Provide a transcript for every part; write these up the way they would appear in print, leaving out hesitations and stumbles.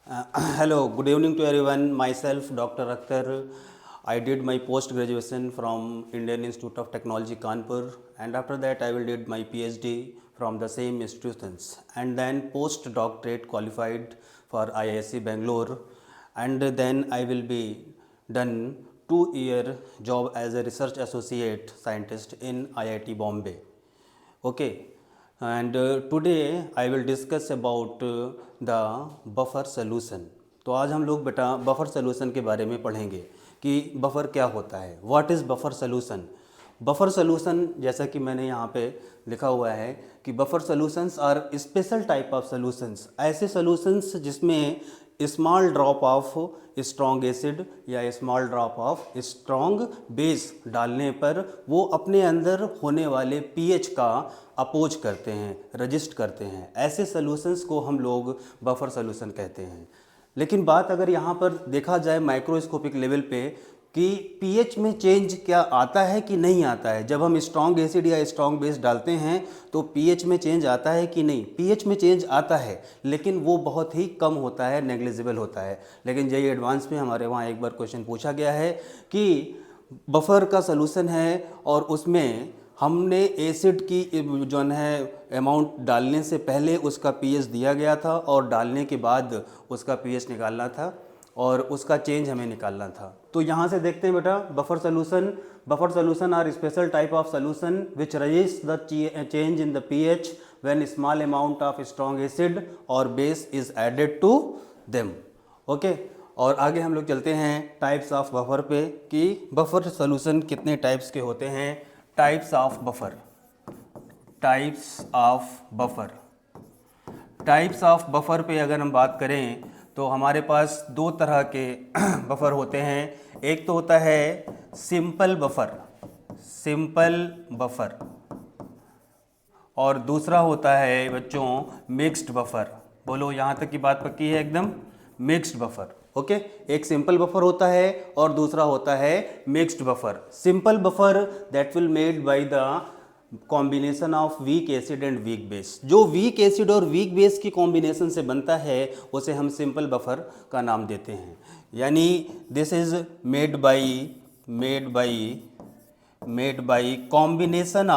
Hello, good evening to everyone. Myself, Dr. Akhtar. I did my post graduation from Indian Institute of Technology, Kanpur, and after that, I will did my PhD from the same institutions, and then postdoctorate qualified for IISc Bangalore, and then I will be done 2-year job as a research associate scientist in IIT Bombay. Okay, and today I will discuss about the buffer solution. तो आज हम लोग बेटा buffer solution के बारे में पढ़ेंगे कि बफर क्या होता है, what is buffer solution. Buffer solution जैसा कि मैंने यहाँ पे लिखा हुआ है कि buffer solutions are special type of solutions, ऐसे सोल्यूशंस जिसमें small drop of strong acid या small drop of strong base डालने पर वो अपने अंदर होने वाले पीएच का अपोज करते हैं, रजिस्ट करते हैं। ऐसे सॉल्यूशंस को हम लोग बफर सॉल्यूशन कहते हैं। लेकिन बात अगर यहाँ पर देखा जाए माइक्रोस्कोपिक लेवल पे कि पीएच में चेंज क्या आता है कि नहीं आता है, जब हम स्ट्रॉन्ग एसिड या स्ट्रॉन्ग बेस डालते हैं तो पीएच में चेंज आता है कि नहीं। पीएच में चेंज आता है लेकिन वो बहुत ही कम होता है, नेग्लिजिबल होता है। लेकिन जेईई एडवांस में हमारे वहाँ एक बार क्वेश्चन पूछा गया है कि बफर का सलूशन है और उसमें हमने एसिड की जो है अमाउंट डालने से पहले उसका पीएच दिया गया था और डालने के बाद उसका पीएच निकालना था और उसका चेंज हमें निकालना था। तो यहाँ से देखते हैं बेटा buffer solution are special type of solution which resist the change in the pH when small amount of strong acid और base is added to them. Okay, और आगे हम लोग चलते हैं टाइप्स ऑफ बफर पे कि बफर सॉल्यूशन कितने टाइप्स के होते हैं। टाइप्स ऑफ बफर पे अगर हम बात करें तो हमारे पास दो तरह के बफर होते हैं। एक तो होता है सिंपल बफर और दूसरा होता है बच्चों मिक्स्ड बफर। बोलो यहाँ तक की बात पक्की है एकदम। Mixed buffer, okay. एक सिंपल बफर होता है और दूसरा होता है mixed buffer. Simple buffer that will made by the combination of weak acid and weak base. जो वीक एसिड और वीक बेस की कॉम्बिनेशन से बनता है उसे हम सिंपल बफर का नाम देते हैं। यानी this is made by combination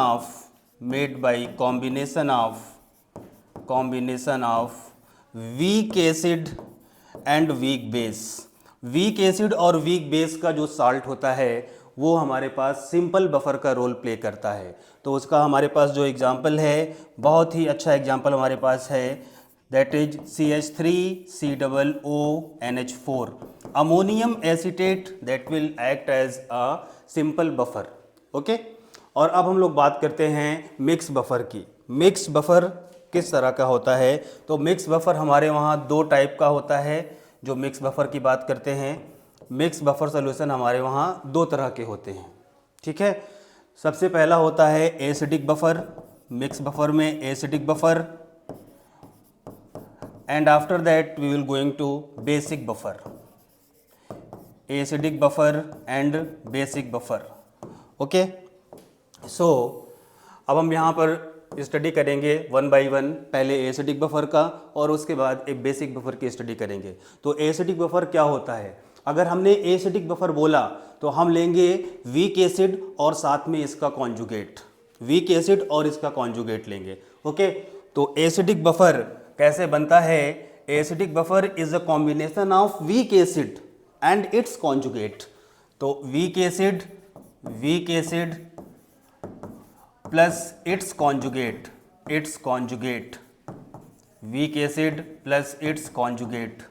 of weak acid and weak base. Week acid और वीक बेस का जो साल्ट होता है वो हमारे पास सिंपल बफर का रोल प्ले करता है। तो उसका हमारे पास जो एग्जाम्पल है, बहुत ही अच्छा एग्जाम्पल हमारे पास है, that is CH3COONH4 ammonium acetate that will act as a simple buffer. Okay, और अब हम लोग बात करते हैं मिक्स बफर की। मिक्स बफर किस तरह का होता है? तो मिक्स बफर हमारे वहाँ दो टाइप का होता है। जो मिक्स बफर की बात करते हैं, मिक्स बफर सॉल्यूशन हमारे वहाँ दो तरह के होते हैं, ठीक है। सबसे पहला होता है एसिडिक बफर। मिक्स बफर में acidic buffer and after that we will going to basic buffer. Acidic buffer and basic buffer, okay. So अब हम यहाँ पर स्टडी करेंगे वन बाय वन। पहले एसिडिक बफर का और उसके बाद एक बेसिक बफर की स्टडी करेंगे। तो एसिडिक बफर क्या होता है? अगर हमने एसिडिक बफर बोला तो हम लेंगे वीक एसिड और साथ में इसका कॉन्जुगेट, वीक एसिड और इसका कॉन्जुगेट लेंगे, ओके। तो एसिडिक बफर कैसे बनता है? Acidic buffer is a combination of weak acid and its conjugate. तो weak acid plus its conjugate, weak acid plus its conjugate.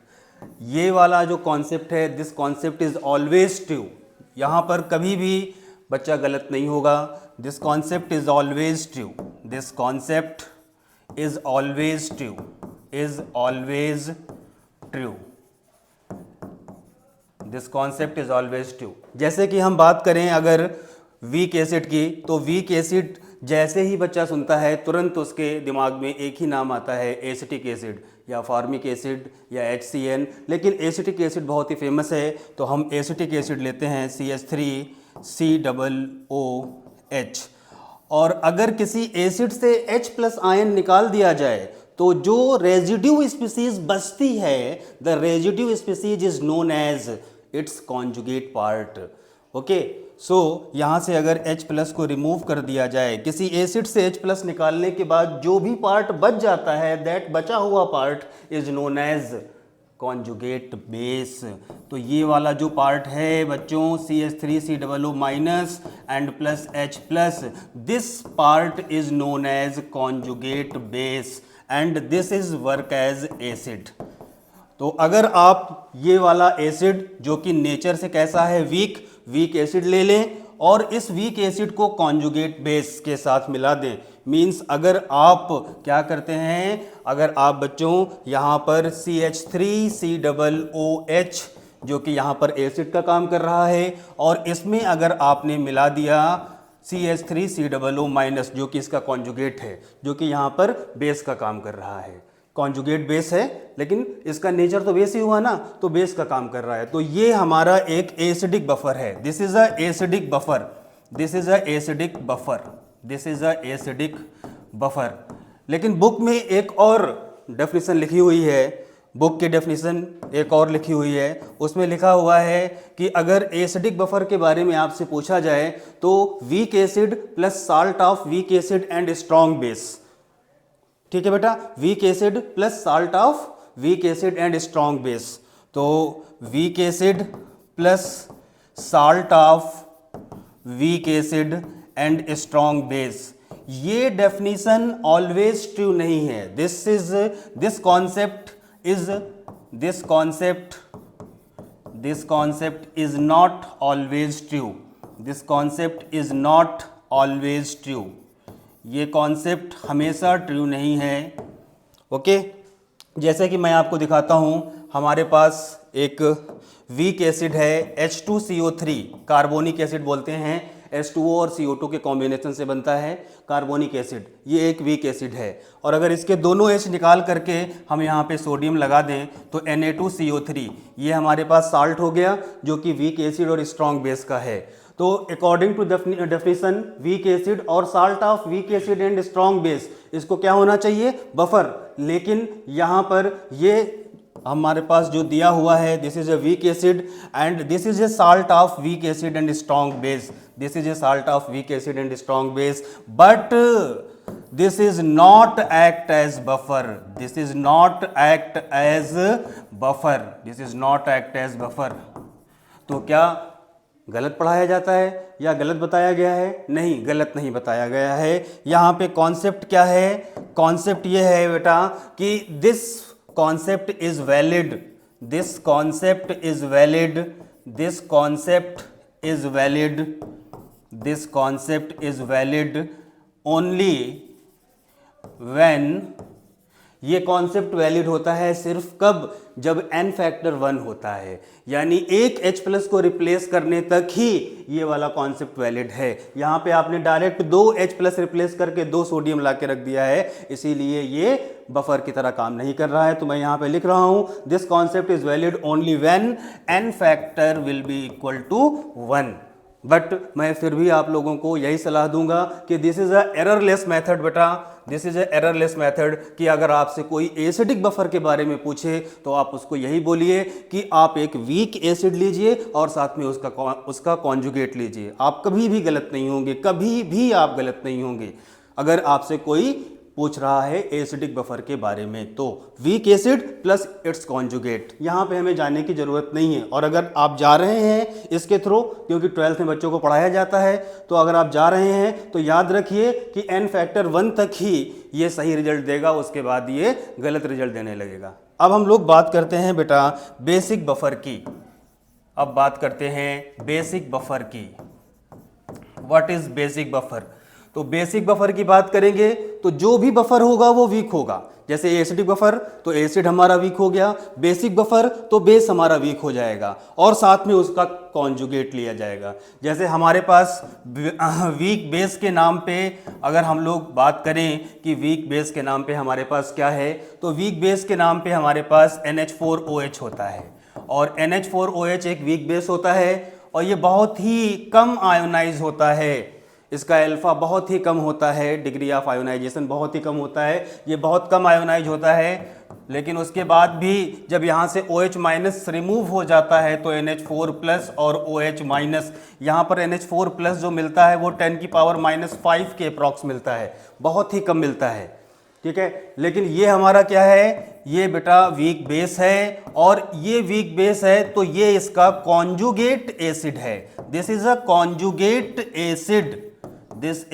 ये वाला जो कॉन्सेप्ट है, this concept is always true. यहाँ पर कभी भी बच्चा गलत नहीं होगा। This concept is always true, this concept is always true, this concept is always true. जैसे कि हम बात करें अगर वीक एसिड की, तो वीक एसिड जैसे ही बच्चा सुनता है तुरंत उसके दिमाग में एक ही नाम आता है, एसिटिक एसिड या फॉर्मिक एसिड या HCN। लेकिन एसिटिक एसिड बहुत ही फेमस है तो हम एसिटिक एसिड लेते हैं CH3COOH। और अगर किसी एसिड से H+ आयन निकाल दिया जाए तो जो रेजिड्यू स्पीसीज बचती है, the residue species is known as its conjugate part. Okay, so यहाँ से अगर H प्लस को रिमूव कर दिया जाए, किसी एसिड से H प्लस निकालने के बाद जो भी पार्ट बच जाता है, दैट बचा हुआ part is known as conjugate base. तो ये वाला जो पार्ट है बच्चों, CH3COO minus and plus H plus, this part is known as conjugate base and this is work as acid. तो अगर आप ये वाला एसिड जो कि नेचर से कैसा है, वीक एसिड ले लें और इस वीक एसिड को कॉन्जुगेट बेस के साथ मिला दें, मीन्स अगर आप क्या करते हैं, अगर आप बच्चों यहाँ पर CH3COOH जो कि यहाँ पर एसिड का काम कर रहा है और इसमें अगर आपने मिला दिया CH3COO माइनस जो कि इसका कॉन्जुगेट है, जो कि यहाँ पर बेस का काम कर रहा है, कॉन्जुगेट बेस है लेकिन इसका नेचर तो बेस ही हुआ ना, तो बेस का काम कर रहा है। तो ये हमारा एक एसिडिक बफर है, this is a acidic buffer, this is a acidic buffer, this is a acidic buffer. लेकिन बुक में एक और डेफिनेशन लिखी हुई है, बुक की डेफिनेशन एक और लिखी हुई है, उसमें लिखा हुआ है कि अगर एसिडिक बफर के बारे में आपसे पूछा जाए तो weak acid plus salt of weak acid and strong base. ठीक है बेटा, weak acid plus salt of weak acid and strong base. तो weak acid plus salt of weak acid and strong base, ये डेफिनेशन ऑलवेज ट्रू नहीं है। This concept is not always true, this concept is not always true, ये concept हमेशा true नहीं है। Okay, जैसे कि मैं आपको दिखाता हूँ, हमारे पास एक वीक एसिड है H2CO3, कार्बोनिक एसिड बोलते हैं, H2O और CO2 के कॉम्बिनेशन से बनता है कार्बोनिक एसिड, ये एक वीक एसिड है। और अगर इसके दोनों H निकाल करके हम यहाँ पे सोडियम लगा दें तो Na2CO3, ये हमारे पास साल्ट हो गया जो कि वीक एसिड और स्ट्रॉन्ग बेस का है। तो according to definition weak acid और salt of weak acid and strong base, इसको क्या होना चाहिए, बफर। लेकिन यहाँ पर ये हमारे पास जो दिया हुआ है, this is a weak acid and this is a salt of weak acid and strong base, this is a salt of weak acid and strong base, but this is not act as buffer, this is not act as buffer, this is not act as buffer. तो क्या गलत पढ़ाया जाता है या गलत बताया गया है? नहीं, गलत नहीं बताया गया है। यहाँ पे कॉन्सेप्ट क्या है, कॉन्सेप्ट ये है बेटा कि this concept is valid, this concept is valid, this concept is valid, this concept is valid only when, ये कॉन्सेप्ट वैलिड होता है सिर्फ कब, जब n फैक्टर 1 होता है, यानी एक H प्लस को रिप्लेस करने तक ही ये वाला कॉन्सेप्ट वैलिड है। यहाँ पे आपने डायरेक्ट 2 H प्लस रिप्लेस करके 2 सोडियम ला के रख दिया है, इसीलिए ये बफर की तरह काम नहीं कर रहा है। तो मैं यहाँ पे लिख रहा हूँ this concept is valid only when n factor will be equal to 1। But मैं फिर भी आप लोगों को यही सलाह दूंगा कि this is a errorless method बेटा, this is a errorless method, कि अगर आपसे कोई एसिडिक बफर के बारे में पूछे तो आप उसको यही बोलिए कि आप एक वीक एसिड लीजिए और साथ में उसका कॉन्जुगेट लीजिए। आप कभी भी गलत नहीं होंगे, कभी भी आप गलत नहीं होंगे। अगर आपसे कोई पूछ रहा है एसिडिक बफर के बारे में तो weak acid plus its conjugate, यहाँ पे हमें जाने की ज़रूरत नहीं है। और अगर आप जा रहे हैं इसके थ्रू, क्योंकि 12th में बच्चों को पढ़ाया जाता है, तो अगर आप जा रहे हैं तो याद रखिए कि n फैक्टर 1 तक ही ये सही रिजल्ट देगा, उसके बाद ये गलत रिजल्ट देने लगेगा। अब हम लोग बात करते हैं बेटा बेसिक बफर की। अब बात करते हैं बेसिक बफर की। What is basic buffer? तो बेसिक बफर की बात करेंगे तो जो भी बफर होगा वो वीक होगा। जैसे एसिडिक बफर तो एसिड हमारा वीक हो गया, बेसिक बफर तो बेस हमारा वीक हो जाएगा और साथ में उसका कॉन्जुगेट लिया जाएगा। जैसे हमारे पास वीक बेस के नाम पे अगर हम लोग बात करें कि वीक बेस के नाम पे हमारे पास क्या है, तो वीक बेस के नाम पे हमारे पास NH4OH होता है और NH4OH एक वीक बेस होता है और ये बहुत ही कम आयोनाइज होता है। इसका अल्फा बहुत ही कम होता है, डिग्री ऑफ आयोनाइजेशन बहुत ही कम होता है, ये बहुत कम आयोनाइज होता है। लेकिन उसके बाद भी जब यहाँ से OH माइनस रिमूव हो जाता है तो NH4 प्लस और OH माइनस, यहाँ पर NH4 प्लस जो मिलता है वो 10 की पावर -5 के अप्रॉक्स मिलता है, बहुत ही कम मिलता है, ठीक है। लेकिन ये हमारा क्या है, ये बेटा वीक बेस है, और ये वीक बेस है तो ये इसका कॉन्जुगेट एसिड है। This is a conjugate acid, this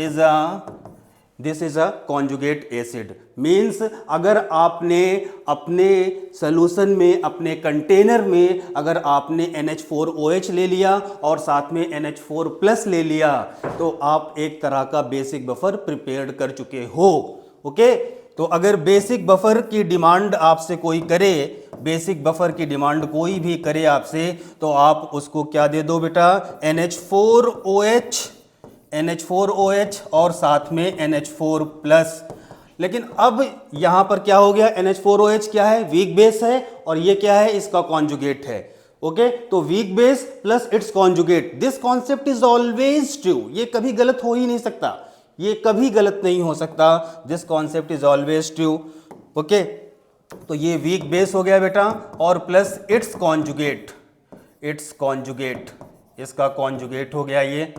is a conjugate acid. Means अगर आपने अपने सॉल्यूशन में, अपने कंटेनर में अगर आपने NH4OH ले लिया और साथ में NH4 प्लस ले लिया तो आप एक तरह का बेसिक बफर प्रिपेयर्ड कर चुके हो, ओके। तो अगर बेसिक बफर की डिमांड आपसे कोई करे, बेसिक बफर की डिमांड कोई भी करे आपसे, तो आप उसको क्या दे दो बेटा, NH4OH और साथ में NH4 प्लस। लेकिन अब यहां पर क्या हो गया, NH4OH क्या है, वीक बेस है, और ये क्या है, इसका कॉन्जुगेट है, ओके। तो weak base plus its conjugate, this concept is always true, ये कभी गलत हो ही नहीं सकता, ये कभी गलत नहीं हो सकता, this concept is always true, okay. तो ये वीक बेस हो गया बेटा, और प्लस इट्स कॉन्जुगेट, इसका कॉन्जुगेट हो गया ये,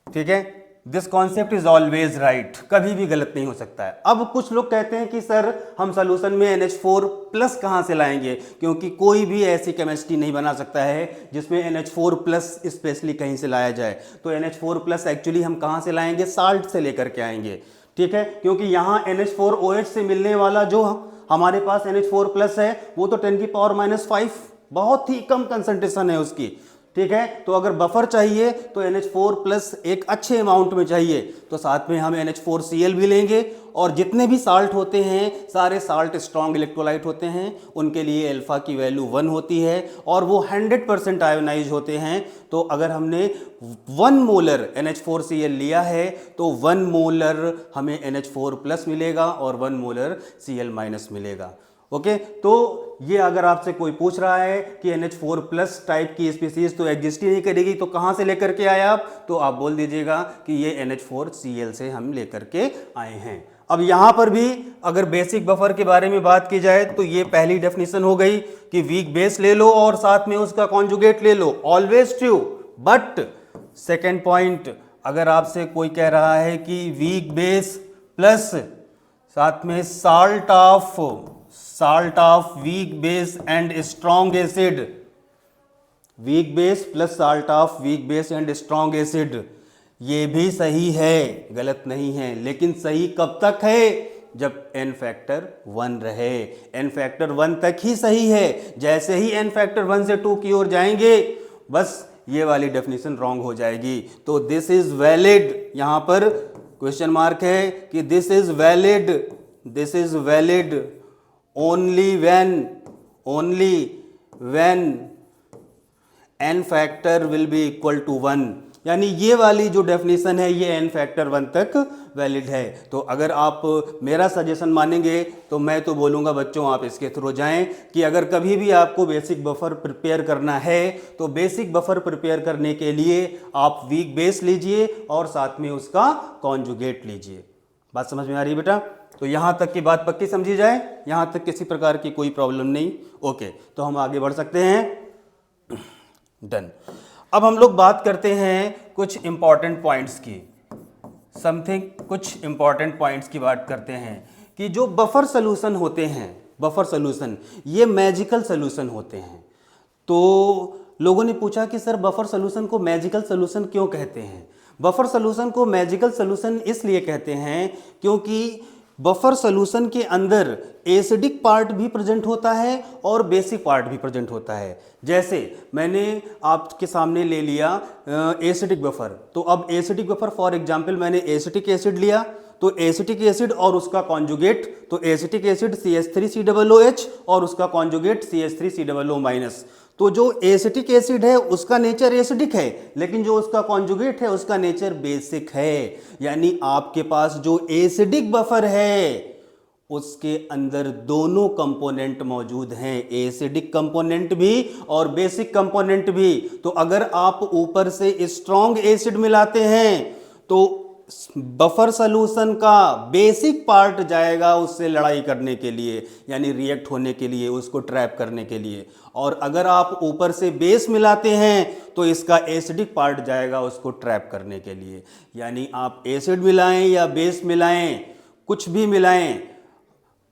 ठीक है। This concept is always right, कभी भी गलत नहीं हो सकता है। अब कुछ लोग कहते हैं कि सर हम सॉल्यूशन में NH4 प्लस कहाँ से लाएंगे, क्योंकि कोई भी ऐसी केमिस्ट्री नहीं बना सकता है जिसमें NH4 प्लस स्पेशली कहीं से लाया जाए। तो NH4 प्लस एक्चुअली हम कहाँ से लाएंगे, साल्ट से लेकर के आएंगे, ठीक है। क्योंकि यहाँ NH4OH से मिलने वाला जो हमारे पास NH4 प्लस है वो तो 10 की पावर -5, बहुत ही कम कंसंट्रेशन है उसकी, ठीक है। तो अगर बफर चाहिए तो NH4 प्लस एक अच्छे अमाउंट में चाहिए, तो साथ में हम NH4Cl भी लेंगे, और जितने भी साल्ट होते हैं सारे साल्ट स्ट्रॉन्ग इलेक्ट्रोलाइट होते हैं, उनके लिए अल्फा की वैल्यू 1 होती है और वो 100% आयोनाइज होते हैं। तो अगर हमने 1 मोलर NH4Cl लिया है तो 1 मोलर हमें NH4 प्लस मिलेगा और 1 मोलर Cl माइनस मिलेगा, ओके। तो ये अगर आपसे कोई पूछ रहा है कि NH4 प्लस टाइप की स्पीसीज तो एग्जिस्ट ही नहीं करेगी, तो कहाँ से लेकर के आए आप, तो आप बोल दीजिएगा कि ये NH4Cl से हम लेकर के आए हैं। अब यहाँ पर भी अगर बेसिक बफर के बारे में बात की जाए तो ये पहली डेफिनेशन हो गई कि वीक बेस ले लो और साथ में उसका कॉन्जुगेट ले लो, always true. But second point, अगर आपसे कोई कह रहा है कि वीक बेस प्लस साथ में salt of weak base and strong acid, weak base plus salt of weak base and strong acid, ये भी सही है, गलत नहीं है। लेकिन सही कब तक है, जब n फैक्टर 1 रहे, n फैक्टर 1 तक ही सही है। जैसे ही n फैक्टर 1 से 2 की ओर जाएंगे बस ये वाली डेफिनेशन रॉन्ग हो जाएगी। तो दिस इज वैलिड, यहां पर क्वेश्चन मार्क है कि this is valid only when n factor will be equal to 1, यानी ये वाली जो डेफिनेशन है ये n फैक्टर 1 तक वैलिड है। तो अगर आप मेरा सजेशन मानेंगे तो मैं तो बोलूँगा बच्चों आप इसके थ्रू जाएं कि अगर कभी भी आपको बेसिक बफर प्रिपेयर करना है तो बेसिक बफर प्रिपेयर करने के लिए आप वीक बेस लीजिए और साथ में उसका कॉन्जुगेट लीजिए। बात समझ में आ रही है बेटा? तो यहाँ तक की बात पक्की समझी जाए, यहाँ तक किसी प्रकार की कोई प्रॉब्लम नहीं, ओके। तो हम आगे बढ़ सकते हैं, डन। अब हम लोग बात करते हैं कुछ इंपॉर्टेंट पॉइंट्स की, कुछ इंपॉर्टेंट पॉइंट्स की बात करते हैं कि जो बफर सॉल्यूशन होते हैं, बफर सॉल्यूशन ये मैजिकल सॉल्यूशन होते हैं। तो लोगों ने पूछा कि सर बफर सॉल्यूशन को मैजिकल सॉल्यूशन क्यों कहते हैं? बफर सॉल्यूशन को मैजिकल सॉल्यूशन इसलिए कहते हैं क्योंकि बफर सॉल्यूशन के अंदर एसिडिक पार्ट भी प्रेजेंट होता है और बेसिक पार्ट भी प्रेजेंट होता है। जैसे मैंने आपके सामने ले लिया एसिडिक बफर, तो अब एसिडिक बफर फॉर एग्जांपल मैंने एसिटिक एसिड लिया, तो एसिटिक एसिड और उसका कॉन्जुगेट, तो एसिटिक एसिड CH3COOH और उसका कॉन्जुगेट CH3COO-। तो जो एसिटिक एसिड है उसका नेचर एसिडिक है, लेकिन जो उसका कॉन्जुगेट है उसका नेचर बेसिक है। यानी आपके पास जो एसिडिक बफर है उसके अंदर दोनों कंपोनेंट मौजूद हैं, एसिडिक कंपोनेंट भी और बेसिक कंपोनेंट भी। तो अगर आप ऊपर से स्ट्रॉन्ग एसिड मिलाते हैं तो बफर सॉल्यूशन का बेसिक पार्ट जाएगा उससे लड़ाई करने के लिए, यानी रिएक्ट होने के लिए, उसको ट्रैप करने के लिए। और अगर आप ऊपर से बेस मिलाते हैं तो इसका एसिडिक पार्ट जाएगा उसको ट्रैप करने के लिए। यानी आप एसिड मिलाएं या बेस मिलाएं, कुछ भी मिलाएं,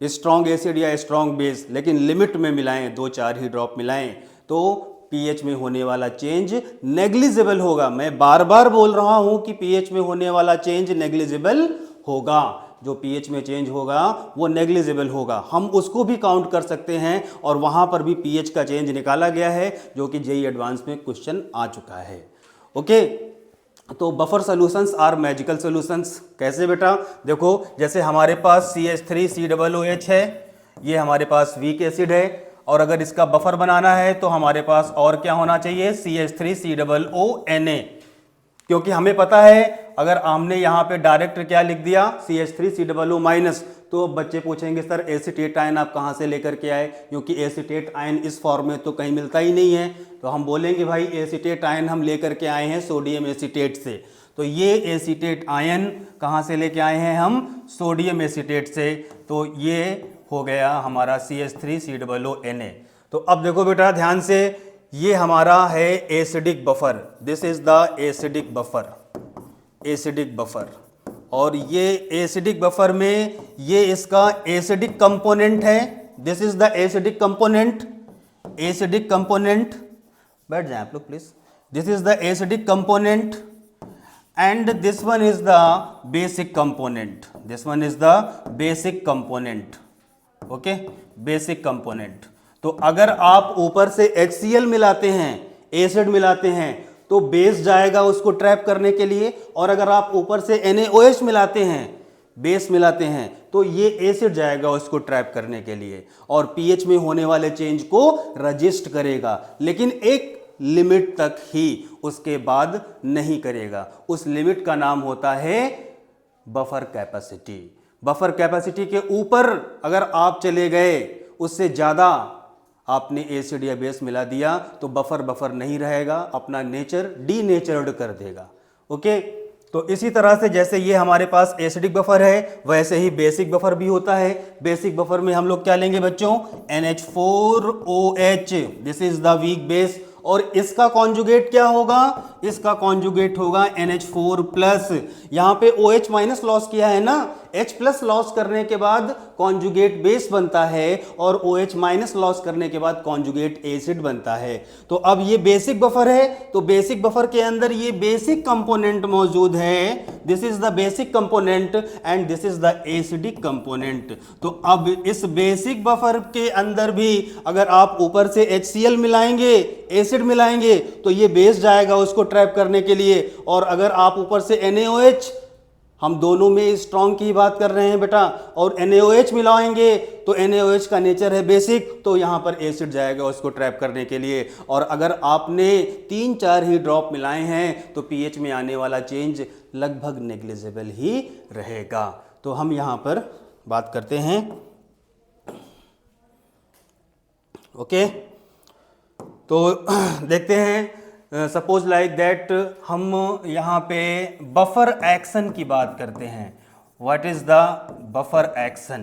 स्ट्रॉन्ग एसिड या स्ट्रॉन्ग बेस, लेकिन लिमिट में मिलाएं, 2-4 ही ड्रॉप मिलाएं, तो पीएच में होने वाला चेंज नेग्लिजिबल होगा। मैं बार बार बोल रहा हूं कि पीएच में होने वाला चेंज नेग्लिजिबल होगा। जो पीएच में चेंज होगा वो नेग्लिजिबल होगा। हम उसको भी काउंट कर सकते हैं और वहां पर भी पीएच का चेंज निकाला गया है, जो कि जेईई एडवांस में क्वेश्चन आ चुका है। ओके, तो buffer solutions are magical solutions. कैसे बेटा? देखो, जैसे हमारे पास CH3COOH है, ये हमारे पास वीक एसिड है, और अगर इसका बफर बनाना है तो हमारे पास और क्या होना चाहिए? CH3COONA। क्योंकि हमें पता है अगर हमने यहाँ पे डायरेक्ट क्या लिख दिया CH3COO-, तो बच्चे पूछेंगे सर एसीटेट आयन आप कहाँ से लेकर के आए, क्योंकि एसीटेट आयन इस फॉर्म में तो कहीं मिलता ही नहीं है। तो हम बोलेंगे भाई एसीटेट आयन हम लेकर के आए हैं सोडियम एसीटेट से। तो ये एसीटेट आयन कहाँ से लेके आए हैं हम? सोडियम एसीटेट से। तो ये हो गया हमारा CH3COONA। तो अब देखो बेटा ध्यान से, ये हमारा है acidic buffer, this is the acidic buffer, acidic buffer. और ये एसिडिक बफर में ये इसका एसिडिक कंपोनेंट है, this is the acidic component, acidic component. बैठ जाए आप लोग please. This is the acidic component and this one is the basic component, this one is the basic component, okay, basic component। तो अगर आप ऊपर से HCl मिलाते हैं, एसिड मिलाते हैं, तो बेस जाएगा उसको ट्रैप करने के लिए, और अगर आप ऊपर से NaOH मिलाते हैं, बेस मिलाते हैं, तो ये एसिड जाएगा उसको ट्रैप करने के लिए और पीएच में होने वाले चेंज को रजिस्ट करेगा, लेकिन एक लिमिट तक ही, उसके बाद नहीं करेगा। उस लिमिट का नाम होता है बफर कैपेसिटी। बफर कैपेसिटी के ऊपर अगर आप चले गए, उससे ज़्यादा आपने एसिड या बेस मिला दिया, तो बफर नहीं रहेगा, अपना नेचर डीनेचर्ड कर देगा। ओके, तो इसी तरह से जैसे ये हमारे पास एसिडिक बफर है, वैसे ही बेसिक बफर भी होता है। बेसिक बफर में हम लोग क्या लेंगे बच्चों? NH4OH, this is the weak base, और इसका कॉन्जुगेट क्या होगा? इसका कॉन्जुगेट होगा NH4+। यहां पे OH माइनस लॉस किया है ना, H+ लॉस करने के बाद कॉन्जुगेट बेस बनता है, और OH माइनस लॉस करने के बाद कॉन्जुगेट एसिड बनता है। तो अब ये बेसिक बफर है, तो बेसिक बफर के अंदर ये बेसिक कंपोनेंट मौजूद है, this is the basic component and this is the acidic component. तो अब इस बेसिक बफर के अंदर भी अगर आप ऊपर से HCl मिलाएंगे, एसिड मिलाएंगे, तो ये बेस जाएगा उसको ट्रैप करने के लिए, और अगर आप ऊपर से NaOH, हम दोनों में स्ट्रॉन्ग की बात कर रहे हैं बेटा, और NaOH मिलाएंगे तो NaOH का नेचर है बेसिक, तो यहां पर एसिड जाएगा उसको ट्रैप करने के लिए। और अगर आपने 3-4 ही ड्रॉप मिलाए हैं तो पीएच में आने वाला चेंज लगभग नेग्लिजिबल ही रहेगा। तो हम यहां पर बात करते हैं। ओके, तो देखते हैं, सपोज लाइक दैट हम यहाँ पे बफर एक्शन की बात करते हैं। What is the buffer action?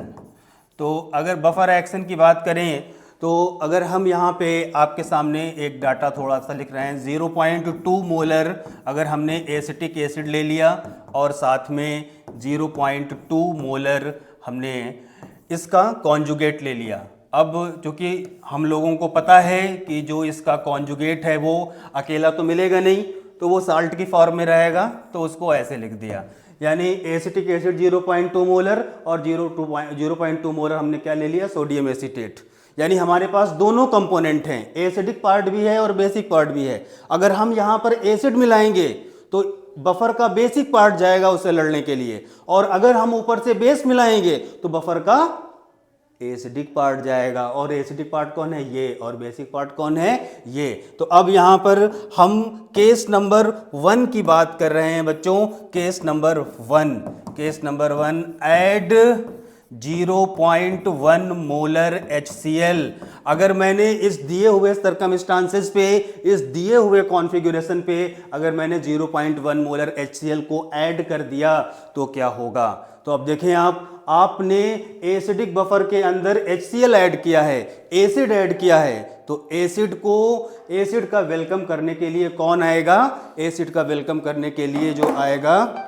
तो अगर बफर एक्शन की बात करें, तो अगर हम यहाँ पे आपके सामने एक डाटा थोड़ा सा लिख रहे हैं, 0.2 मोलर अगर हमने एसिटिक एसिड ले लिया और साथ में 0.2 मोलर हमने इसका कॉन्जुगेट ले लिया। अब चूंकि हम लोगों को पता है कि जो इसका कॉन्जुगेट है वो अकेला तो मिलेगा नहीं, तो वो साल्ट की फॉर्म में रहेगा, तो उसको ऐसे लिख दिया। यानी एसिटिक एसिड 0.2 मोलर और 0.2 मोलर हमने क्या ले लिया? Sodium acetate. यानी हमारे पास दोनों कंपोनेंट हैं, एसिडिक पार्ट भी है और बेसिक पार्ट भी है। अगर हम यहाँ पर एसिड मिलाएंगे तो बफर का बेसिक पार्ट जाएगा उससे लड़ने के लिए, और अगर हम ऊपर से बेस मिलाएंगे तो बफर का एसिडिक पार्ट जाएगा। और एसिडिक पार्ट कौन है? ये। और बेसिक पार्ट कौन है? ये। तो अब यहां पर हम केस नंबर 1 की बात कर रहे हैं बच्चों। Case number 1, case number 1, add 0.1 molar HCl। अगर मैंने इस दिए हुए सर्कमस्टांसेस पे, इस दिए हुए कॉन्फ़िगरेशन पे अगर मैंने 0.1 मोलर HCl को ऐड कर दिया तो क्या होगा? तो अब देखें आपने एसिडिक बफर के अंदर HCl ऐड किया है, एसिड ऐड किया है, तो एसिड का वेलकम करने के लिए कौन आएगा? एसिड का वेलकम करने के लिए जो आएगा,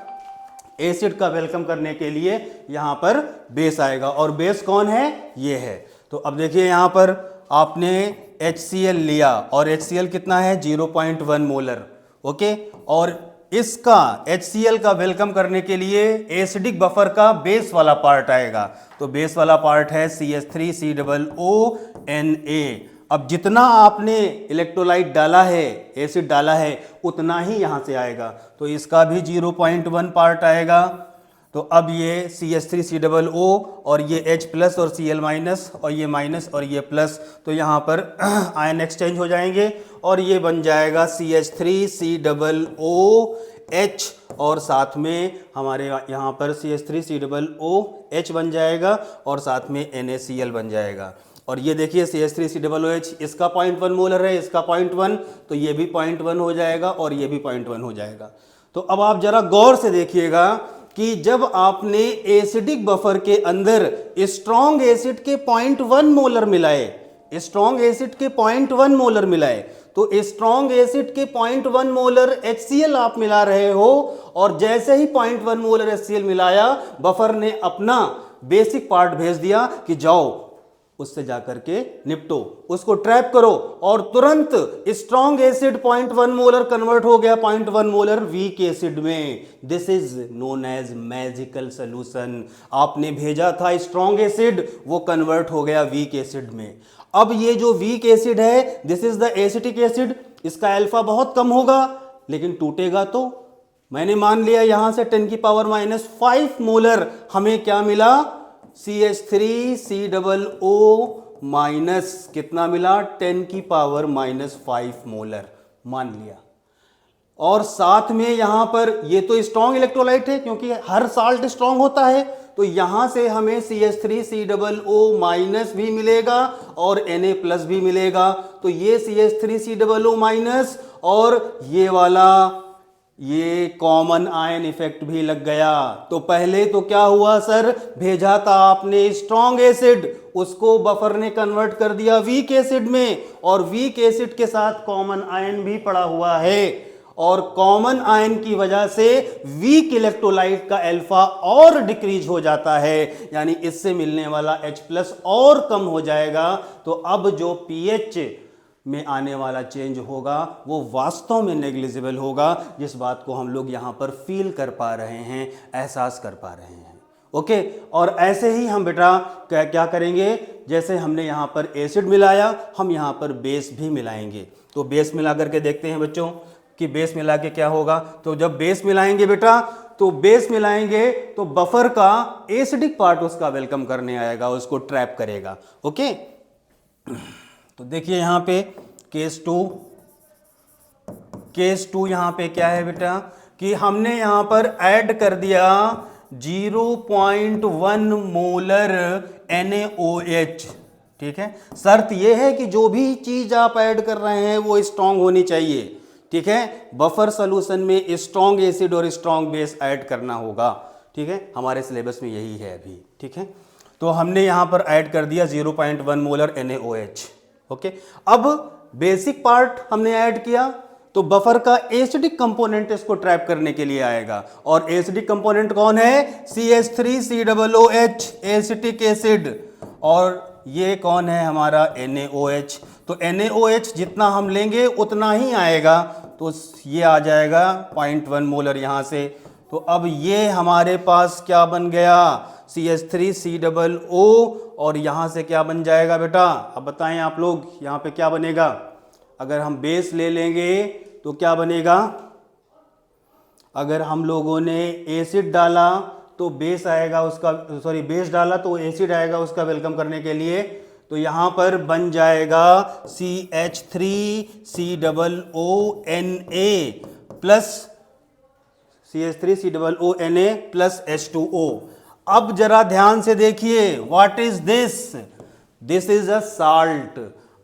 एसिड का वेलकम करने के लिए यहां पर बेस आएगा, और बेस कौन है? ये है। तो अब देखिए यहां पर आपने HCl लिया और HCl कितना है? 0.1 मोलर। ओके, और इसका HCl का वेलकम करने के लिए एसिडिक बफर का बेस वाला पार्ट आएगा। तो बेस वाला पार्ट है CH3COONA। अब जितना आपने इलेक्ट्रोलाइट डाला है, एसिड डाला है, उतना ही यहां से आएगा, तो इसका भी 0.1 पार्ट आएगा। तो अब ये CH3COO और ये H प्लस और Cl माइनस और ये माइनस और ये प्लस, तो यहाँ पर आयन एक्सचेंज हो जाएंगे और ये बन जाएगा CH3COOH, और साथ में हमारे यहाँ पर CH3COOH बन जाएगा और साथ में NaCl बन जाएगा। और ये देखिए CH3COOH, इसका 0.1 मोलर है, इसका 0.1, तो ये भी 0.1 हो जाएगा और ये भी 0.1 हो जाएगा। तो अब आप जरा गौर से देखिएगा कि जब आपने एसिडिक बफर के अंदर स्ट्रॉन्ग एसिड के 0.1 मोलर मिलाए, स्ट्रॉन्ग एसिड के 0.1 मोलर मिलाए, तो स्ट्रॉन्ग एसिड के 0.1 मोलर HCl आप मिला रहे हो, और जैसे ही 0.1 मोलर HCl मिलाया, बफर ने अपना बेसिक पार्ट भेज दिया कि जाओ उससे जाकर के निपटो, उसको ट्रैप करो, और तुरंत स्ट्रॉन्ग एसिड 0.1 मोलर कन्वर्ट हो गया 0.1 मोलर वीक एसिड में। This is known as magical solution. आपने भेजा था स्ट्रॉन्ग एसिड, वो कन्वर्ट हो गया वीक एसिड में। अब ये जो वीक एसिड है, this is the acetic acid, इसका अल्फा बहुत कम होगा, लेकिन टूटेगा तो मैंने मान लिया यहां से 10⁻⁵ मोलर हमें क्या मिला? CH3COO माइनस कितना मिला? 10⁻⁵ मोलर मान लिया। और साथ में यहां पर ये तो स्ट्रॉन्ग इलेक्ट्रोलाइट है, क्योंकि हर साल्ट स्ट्रॉन्ग होता है, तो यहां से हमें CH3COO माइनस भी मिलेगा और Na प्लस भी मिलेगा। तो ये CH3COO माइनस और ये वाला ये कॉमन आयन इफेक्ट भी लग गया। तो पहले तो क्या हुआ सर? भेजा था आपने स्ट्रॉन्ग एसिड, उसको बफर ने कन्वर्ट कर दिया वीक एसिड में, और वीक एसिड के साथ कॉमन आयन भी पड़ा हुआ है, और कॉमन आयन की वजह से वीक इलेक्ट्रोलाइट का अल्फा और डिक्रीज हो जाता है, यानी इससे मिलने वाला H प्लस और कम हो जाएगा। तो अब जो pH में आने वाला चेंज होगा वो वास्तव में नेग्लिजिबल होगा, जिस बात को हम लोग यहाँ पर फील कर पा रहे हैं, एहसास कर पा रहे हैं। ओके, और ऐसे ही हम बेटा क्या करेंगे? जैसे हमने यहाँ पर एसिड मिलाया, हम यहाँ पर बेस भी मिलाएंगे। तो बेस मिला करके देखते हैं बच्चों कि बेस मिला के क्या होगा। तो जब बेस मिलाएंगे बेटा, तो बेस मिलाएंगे तो बफर का एसिडिक पार्ट उसका वेलकम करने आएगा, उसको ट्रैप करेगा। ओके, तो देखिए यहाँ पे केस टू यहाँ पे क्या है बेटा कि हमने यहाँ पर ऐड कर दिया 0.1 मोलर NaOH। ठीक है, शर्त यह है कि जो भी चीज आप ऐड कर रहे हैं वो स्ट्रांग होनी चाहिए। ठीक है, बफर सॉल्यूशन में स्ट्रांग एसिड और स्ट्रांग बेस ऐड करना होगा। ठीक है, हमारे सिलेबस में यही है अभी। ठीक है, तो हमने यहाँ पर ऐड कर दिया 0.1 मोलर NaOH। ओके, अब बेसिक पार्ट हमने ऐड किया, तो बफर का एसिडिक कंपोनेंट इसको ट्रैप करने के लिए आएगा, और एसिडिक कंपोनेंट कौन है? CH3COOH एसिटिक एसिड, और ये कौन है हमारा? NaOH। तो NaOH जितना हम लेंगे उतना ही आएगा, तो ये आ जाएगा 0.1 मोलर यहाँ से। तो अब ये हमारे पास क्या बन गया? CH3COO, और यहाँ से क्या बन जाएगा बेटा? अब बताएं आप लोग, यहाँ पे क्या बनेगा? अगर हम बेस ले लेंगे तो क्या बनेगा? अगर हम लोगों ने एसिड डाला तो बेस आएगा उसका, सॉरी बेस डाला तो एसिड आएगा उसका वेलकम करने के लिए, तो यहाँ पर बन जाएगा CH3COONA plus CH3COONA plus H2O। अब जरा ध्यान से देखिए, what is this? This is a salt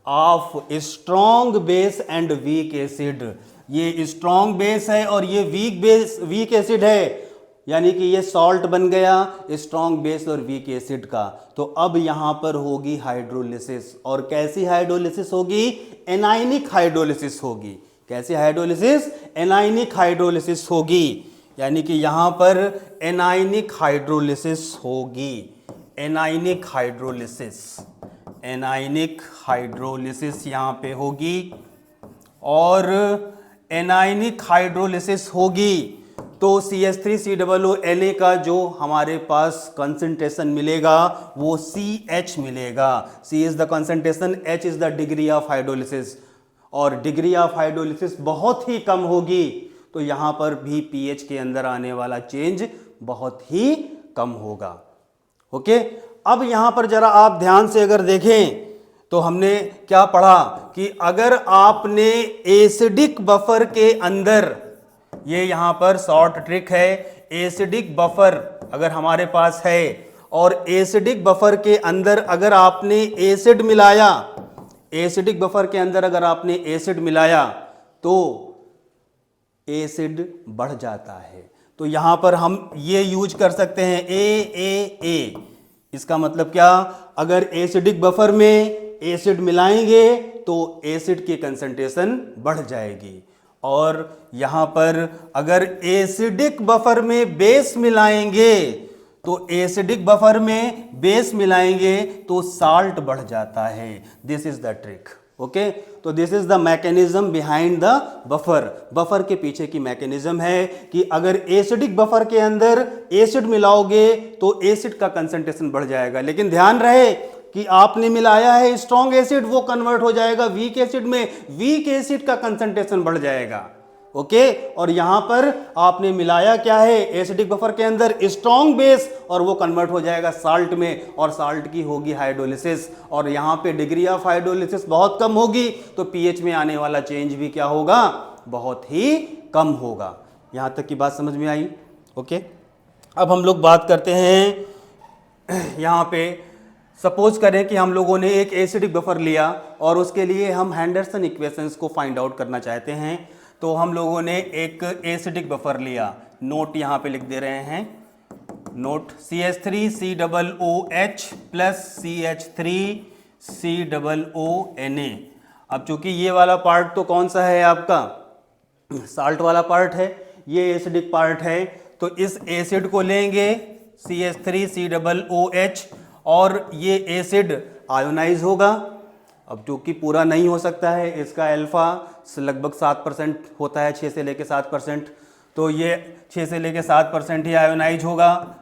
of strong base and weak acid. ये स्ट्रॉन्ग बेस है और ये वीक एसिड है, यानी कि ये सॉल्ट बन गया स्ट्रॉन्ग बेस और वीक एसिड का। तो अब यहां पर होगी हाइड्रोलिसिस, और कैसी हाइड्रोलिसिस होगी? एनाइनिक हाइड्रोलिसिस होगी। कैसी हाइड्रोलिसिस? एनाइनिक हाइड्रोलिसिस होगी, यानी कि यहां पर एनाइनिक हाइड्रोलिसिस होगी। एनाइनिक हाइड्रोलिसिस, एनाइनिक हाइड्रोलिसिस यहां पे होगी। और एनाइनिक हाइड्रोलिसिस होगी तो CH3COONA का जो हमारे पास कंसंट्रेशन मिलेगा वो CH मिलेगा। C is the concentration, H is the degree of hydrolysis, और डिग्री ऑफ हाइड्रोलिसिस बहुत ही कम होगी तो यहां पर भी pH के अंदर आने वाला चेंज बहुत ही कम होगा। ओके, अब यहां पर जरा आप ध्यान से अगर देखें तो हमने क्या पढ़ा कि अगर आपने एसिडिक बफर के अंदर, ये यहां पर शॉर्ट ट्रिक है, एसिडिक बफर अगर हमारे पास है और एसिडिक बफर के अंदर अगर आपने एसिड मिलाया, एसिडिक बफर के अंदर अगर आपने एसिड मिलाया तो एसिड बढ़ जाता है। तो यहां पर हम ये यूज कर सकते हैं ए। इसका मतलब क्या? अगर एसिडिक बफर में एसिड मिलाएंगे तो एसिड की कंसंट्रेशन बढ़ जाएगी, और यहां पर अगर एसिडिक बफर में बेस मिलाएंगे तो एसिडिक बफर में बेस मिलाएंगे तो साल्ट बढ़ जाता है। This is the trick. Okay, तो this is the mechanism behind the buffer. Buffer के पीछे की मैकेनिज्म है कि अगर एसिडिक बफर के अंदर एसिड मिलाओगे तो एसिड का कंसंट्रेशन बढ़ जाएगा, लेकिन ध्यान रहे कि आपने मिलाया है स्ट्रॉन्ग एसिड, वो कन्वर्ट हो जाएगा वीक एसिड में, वीक एसिड का कंसंट्रेशन बढ़ जाएगा। ओके, और यहां पर आपने मिलाया क्या है एसिडिक बफर के अंदर? स्ट्रॉन्ग बेस, और वो कन्वर्ट हो जाएगा साल्ट में, और साल्ट की होगी हाइड्रोलिसिस, और यहां पे डिग्री ऑफ हाइड्रोलिसिस बहुत कम होगी तो पीएच में आने वाला चेंज भी क्या होगा? बहुत ही कम होगा। यहां तक की बात समझ में आई? ओके, अब हम लोग बात करते हैं यहां पे, सपोज करें कि हम लोगों ने एक एसिडिक बफर लिया और उसके लिए हम हैंडरसन इक्वेशंस को फाइंड आउट करना चाहते हैं। तो हम लोगों ने एक एसिडिक बफर लिया, नोट यहां पे लिख दे रहे हैं, नोट CH3COOH प्लस CH3COONA। अब चूंकि ये वाला पार्ट तो कौन सा है आपका? साल्ट वाला पार्ट है, ये एसिडिक पार्ट है, तो इस एसिड को लेंगे CH3COOH और ये एसिड आयोनाइज होगा। अब चूंकि पूरा नहीं हो सकता है, इसका अल्फा लगभग 7% होता है, 6 से लेके 7%, तो ये 6 से लेके 7% ही आयोनाइज होगा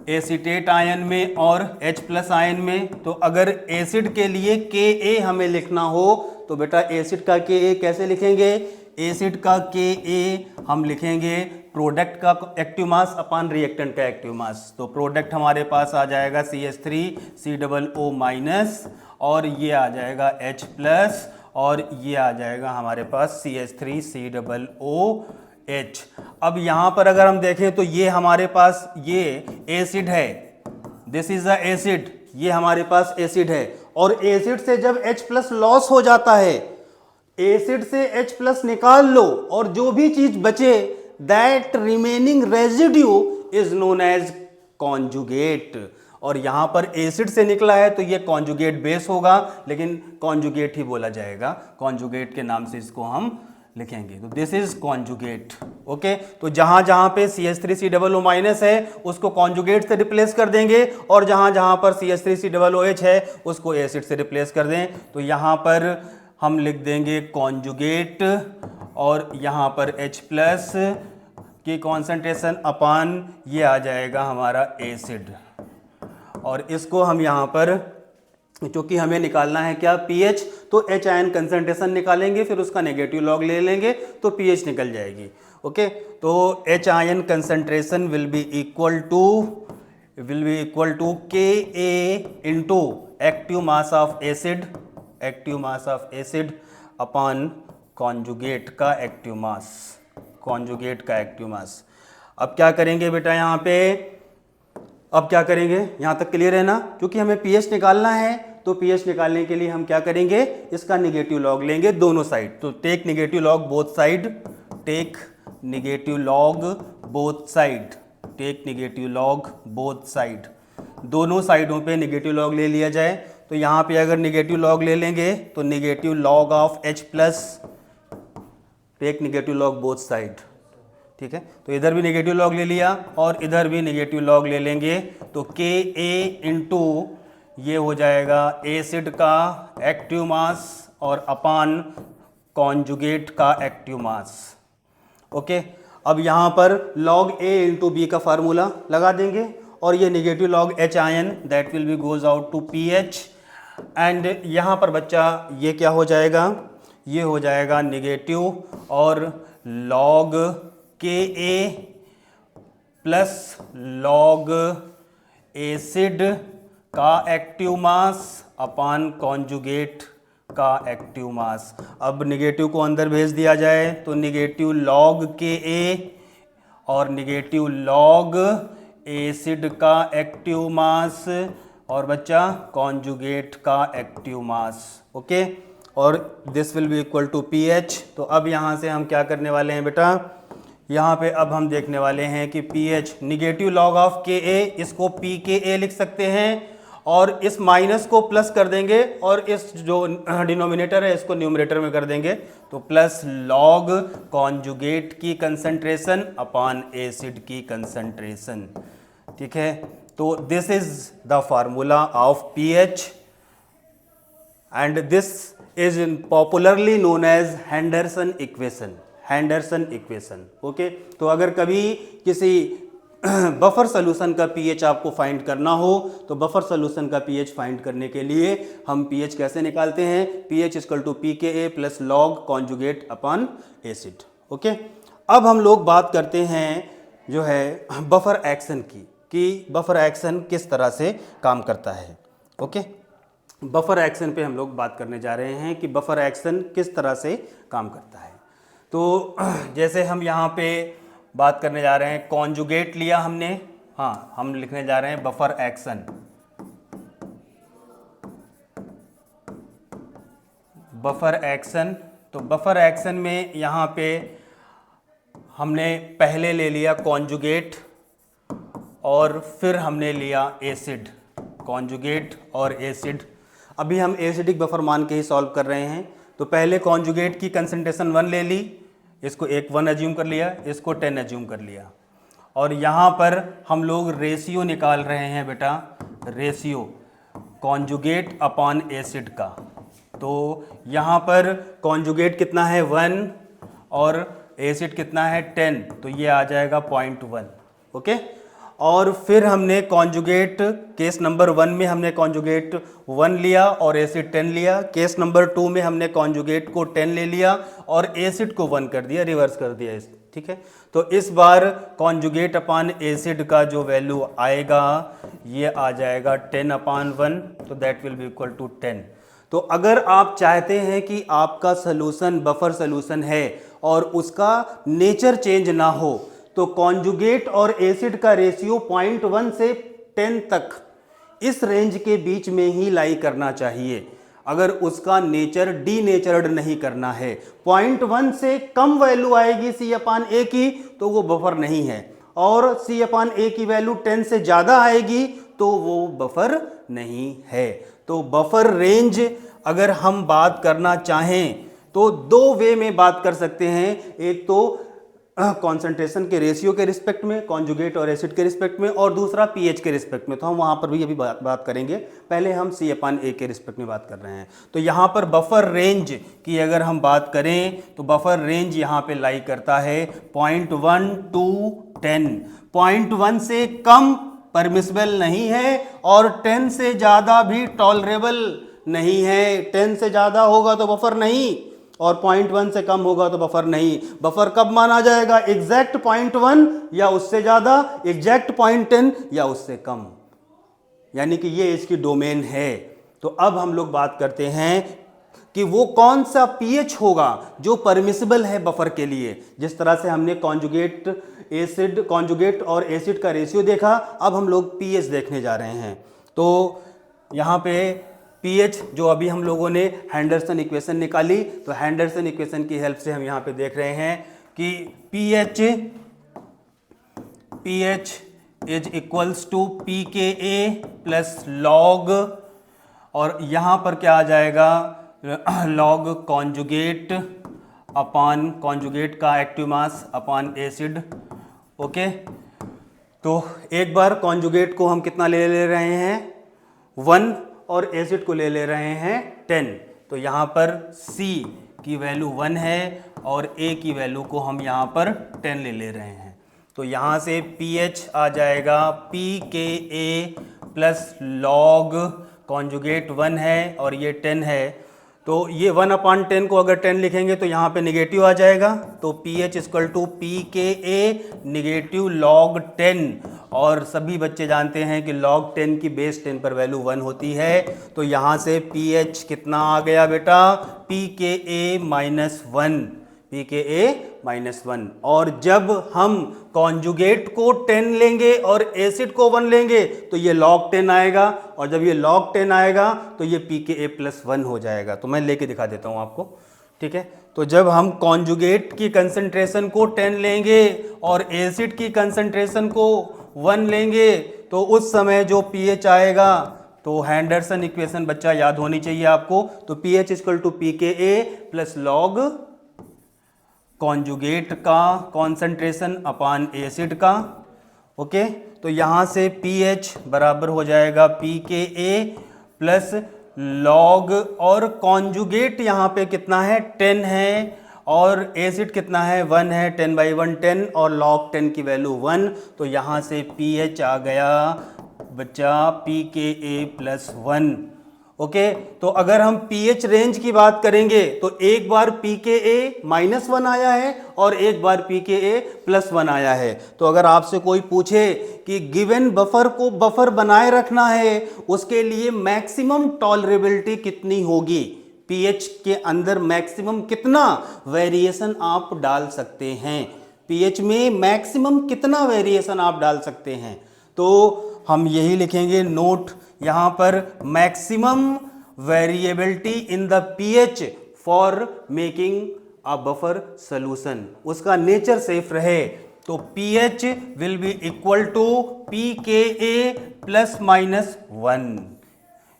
एसीटेट आयन में और H+ आयन में। तो अगर एसिड के लिए Ka हमें लिखना हो तो बेटा एसिड का Ka कैसे लिखेंगे? एसिड का Ka हम लिखेंगे प्रोडक्ट का एक्टिव मास अपॉन रिएक्टेंट का एक्टिव मास। तो प्रोडक्ट हमारे पास आ जाएगा CH3COO माइनस, और ये आ जाएगा H+, और ये आ जाएगा हमारे पास CH3COOH। अब यहां पर अगर हम देखें तो ये हमारे पास ये एसिड है, दिस इज द एसिड, ये हमारे पास एसिड है, और एसिड से जब H+ लॉस हो जाता है, एसिड से H+ निकाल लो और जो भी चीज बचे that remaining residue is known as conjugate. और यहां पर एसिड से निकला है तो ये कॉन्जुगेट बेस होगा, लेकिन कॉन्जुगेट ही बोला जाएगा, कॉन्जुगेट के नाम से इसको हम लिखेंगे। तो दिस इज कॉन्जुगेट। ओके, तो जहां जहां पे CH3COO माइनस है उसको कॉन्जुगेट से रिप्लेस कर देंगे, और जहां जहां पर CH3COOH है उसको एसिड से रिप्लेस कर दें। तो यहां पर हम लिख देंगे कॉन्जुगेट, और यहां पर H+ की कॉन्सेंट्रेशन अपान ये आ जाएगा हमारा एसिड, और इसको हम यहाँ पर क्योंकि हमें निकालना है क्या? pH, तो H आयन कंसंट्रेशन निकालेंगे, फिर उसका नेगेटिव लॉग ले लेंगे तो pH निकल जाएगी। ओके, तो H ion concentration will be equal to Ka into active mass of acid, active mass of acid upon conjugate का एक्टिव मास, कॉन्जुगेट का एक्टिव मास। अब क्या करेंगे बेटा? यहाँ पे अब क्या करेंगे, यहाँ तक क्लियर है ना? क्योंकि हमें pH निकालना है, तो pH निकालने के लिए हम क्या करेंगे, इसका निगेटिव लॉग लेंगे दोनों साइड। तो take negative log both side, take negative log both side, take negative log both side, दोनों साइडों पे निगेटिव लॉग ले लिया जाए। तो यहाँ पे अगर निगेटिव लॉग ले लेंगे तो negative log of H plus, take negative log both side, ठीक है। तो इधर भी निगेटिव लॉग ले लिया और इधर भी निगेटिव लॉग ले लेंगे, तो Ka इंटू ये हो जाएगा एसिड का एक्टिव मास और अपान कॉन्जुगेट का एक्टिव मास। ओके, अब यहाँ पर log A इंटू बी का फार्मूला लगा देंगे और ये negative log H ion that will be goes out to pH and यहाँ पर बच्चा ये क्या हो जाएगा, ये हो जाएगा निगेटिव और log Ka plus log acid का एक्टिव मास अपान कॉन्जुगेट का एक्टिव मास। अब निगेटिव को अंदर भेज दिया जाए तो निगेटिव log Ka और निगेटिव log एसिड का एक्टिव मास और बच्चा कॉन्जुगेट का एक्टिव मास। ओके, और this will be equal to pH। तो अब यहाँ से हम क्या करने वाले हैं बेटा, यहाँ पे अब हम देखने वाले हैं कि pH negative log of Ka, इसको pKa लिख सकते हैं और इस माइनस को प्लस कर देंगे और इस जो डिनोमिनेटर है इसको न्यूमरेटर में कर देंगे, तो प्लस log कॉन्जुगेट की कंसंट्रेशन अपान एसिड की कंसंट्रेशन, ठीक है। तो this is the formula of pH and this is popularly known as Henderson equation, Henderson equation. Okay, तो अगर कभी किसी बफर सोल्यूशन का pH आपको फाइंड करना हो तो बफर सोल्यूशन का pH फाइंड करने के लिए हम pH कैसे निकालते हैं, pH equal to pKa plus log conjugate upon acid. Okay, अब हम लोग बात करते हैं जो है बफर एक्शन की, कि बफर एक्शन किस तरह से काम करता है। ओके, बफर एक्शन पे हम लोग बात करने जा रहे हैं कि बफर एक्शन किस तरह से काम करता है। तो जैसे हम यहाँ पे बात करने जा रहे हैं, कॉन्जुगेट लिया हमने, हाँ हम लिखने जा रहे हैं बफर एक्शन, बफर एक्शन। तो बफर एक्शन में यहाँ पे हमने पहले ले लिया कॉन्जुगेट और फिर हमने लिया एसिड, कॉन्जुगेट और एसिड। अभी हम एसिडिक बफर मान के ही सॉल्व कर रहे हैं। तो पहले कॉन्जुगेट की कंसंट्रेशन 1 ले ली, इसको 1 एज्यूम कर लिया, इसको 10 एज्यूम कर लिया और यहाँ पर हम लोग रेशियो निकाल रहे हैं बेटा, रेशियो कॉन्जुगेट अपॉन एसिड का। तो यहाँ पर कॉन्जुगेट कितना है 1 और एसिड कितना है 10, तो ये आ जाएगा 0.1। ओके, और फिर हमने कॉन्जुगेट केस नंबर 1 में हमने कॉन्जुगेट 1 लिया और एसिड 10 लिया, केस नंबर 2 में हमने कॉन्जुगेट को 10 ले लिया और एसिड को 1 कर दिया, रिवर्स कर दिया, ठीक है। तो इस बार कॉन्जुगेट अपान एसिड का जो वैल्यू आएगा ये आ जाएगा 10/1, तो that will be equal to 10। तो अगर आप चाहते हैं कि आपका सोल्यूशन बफर सोल्यूशन है और उसका नेचर चेंज ना हो, तो कॉन्जुगेट और एसिड का रेशियो 0.1 से 10 तक इस रेंज के बीच में ही लाई करना चाहिए। अगर उसका नेचर डीनेचर्ड नहीं करना है, 0.1 से कम वैल्यू आएगी C/A की तो वो बफर नहीं है, और C/A की वैल्यू 10 से ज़्यादा आएगी तो वो बफर नहीं है। तो बफर रेंज अगर हम बात करना चाहें तो 2 वे में बात कर सकते हैं, एक तो कॉन्सेंट्रेशन के रेशियो के रिस्पेक्ट में, कॉन्जुगेट और एसिड के रिस्पेक्ट में, और दूसरा pH के रिस्पेक्ट में। तो हम वहाँ पर भी अभी बात करेंगे, पहले हम C/A के रिस्पेक्ट में बात कर रहे हैं। तो यहाँ पर बफर रेंज की अगर हम बात करें तो बफर रेंज यहाँ पे लाई करता है 0.1 to 10। 0.1 से कम परमिसिबल नहीं है और 10 से ज़्यादा भी टॉलरेबल नहीं है। 10 से ज़्यादा होगा तो बफर नहीं और 0.1 से कम होगा तो बफर नहीं। बफर कब माना जाएगा, एग्जैक्ट 0.1 या उससे ज़्यादा, एग्जैक्ट 0.10 या उससे कम, यानी कि ये इसकी डोमेन है। तो अब हम लोग बात करते हैं कि वो कौन सा पीएच होगा जो परमिसिबल है बफर के लिए। जिस तरह से हमने कॉन्जुगेट और एसिड का रेशियो देखा, अब हम लोग पीएच देखने जा रहे हैं। तो यहाँ पे पीएच जो अभी हम लोगों ने हैंडरसन इक्वेशन निकाली, तो हैंडरसन इक्वेशन की हेल्प से हम यहाँ पे देख रहे हैं कि pH is equals to pKa plus log, और यहाँ पर क्या आ जाएगा, लॉग कॉन्जुगेट अपॉन कॉन्जुगेट का active mass upon acid. Okay, तो एक बार कॉन्जुगेट को हम कितना ले रहे हैं 1 और एसिड को ले रहे हैं 10। तो यहाँ पर C की वैल्यू 1 है और A की वैल्यू को हम यहाँ पर 10 ले रहे हैं। तो यहाँ से pH आ जाएगा pKa प्लस लॉग कॉन्जुगेट 1 है और ये 10 है, तो ये 1/10 को अगर 10 लिखेंगे तो यहाँ पे निगेटिव आ जाएगा। तो pH equal to pKa negative log 10, और सभी बच्चे जानते हैं कि log 10 की बेस 10 पर वैल्यू 1 होती है। तो यहाँ से pH कितना आ गया बेटा, pKa -1, pKa -1। और जब हम कॉन्जुगेट को 10 लेंगे और एसिड को 1 लेंगे तो ये log 10 आएगा, और जब ये log 10 आएगा तो ये pKa +1 हो जाएगा। तो मैं लेके दिखा देता हूँ आपको, ठीक है। तो जब हम कॉन्जुगेट की कंसंट्रेशन को 10 लेंगे और एसिड की कंसंट्रेशन को 1 लेंगे तो उस समय जो pH आएगा, तो हैंडरसन इक्वेशन बच्चा याद होनी चाहिए आपको। तो pH equal to pKa plus log conjugate का कॉन्सेंट्रेशन अपान एसिड का। ओके, तो यहाँ से pH बराबर हो जाएगा pKa प्लस लॉग, और कॉन्जुगेट यहाँ पे कितना है 10 है, और एसिड कितना है 1 है, 10/1 10, और log 10 की वैल्यू 1। तो यहाँ से pH आ गया बच्चा pKa +1। ओके, तो अगर हम pH रेंज की बात करेंगे तो एक बार pKa -1 आया है और एक बार pKa +1 आया है। तो अगर आपसे कोई पूछे कि गिवन बफर को बफर बनाए रखना है, उसके लिए मैक्सिमम टॉलरेबिलिटी कितनी होगी, pH के अंदर मैक्सिमम कितना वेरिएशन आप डाल सकते हैं, pH में मैक्सिमम कितना वेरिएशन आप डाल सकते हैं, तो हम यही लिखेंगे नोट यहाँ पर, maximum variability in the pH for making a buffer solution, उसका नेचर सेफ रहे। तो pH will be equal to pKa ±1।